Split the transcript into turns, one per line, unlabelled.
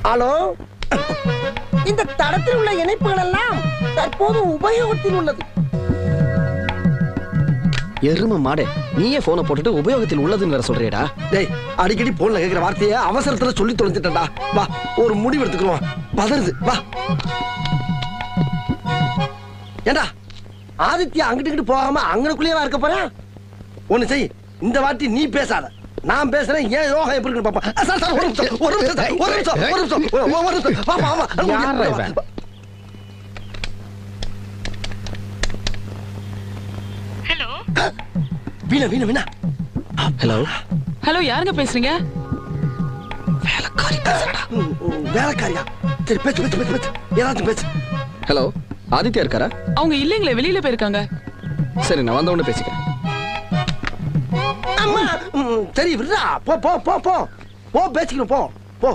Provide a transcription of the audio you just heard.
Hello, இந்த தடத்தில் உள்ள இணைப்புகள் எல்லாம் தற்போது உபயோகத்தில் உள்ளது.
எரும மாடே, நீயே போனை போட்டுட்டு உபயோகத்தில் உள்ளதுன்னு வேற சொல்றியடா.
டேய், அடிக்கடி போன்ல கேக்குற வார்த்தையை அவசரத்துல சொல்லி தொலைஞ்சிட்டா. வா, ஒரு முடிவு எடுத்துக்கிறோம். பதறுது, வா. ஏண்டா ஆதித்யா அங்கிட்டு போகாம அங்கனுக்குள்ளேயே இருக்க போறேன். ஒண்ணு செய், இந்த வாட்டி நீ பேசாத, நான் பேசுறேன். ஏன் யோகா எப்படி இருக்கு பாப்பா. சார் சார், ஒரு நிமிஷம் ஒரு நிமிஷம் ஒரு நிமிஷம் ஒரு நிமிஷம் பாப்பா. ஆமா,
ஹலோ
வீணா வீணா வீணா.
ஹலோ
ஹலோ, யாருங்க பேசுறீங்க?
வேலைக்காரி பேசுறடா. வேலைக்காரியா? சரி, பேச்சு பேச்சு பேச்சு பேச்சு, ஏதாச்சும் பேச்சு.
ஹலோ, ஆதித்யா இருக்காரா?
அவங்க இல்லைங்களே, வெளியில போயிருக்காங்க.
சரி, நான் வந்த உடனே பேசிக்கிறேன்.
அம்மா, சரி விடுறா. போ போ போ போ போ, பேசிக்கணும். போ போ.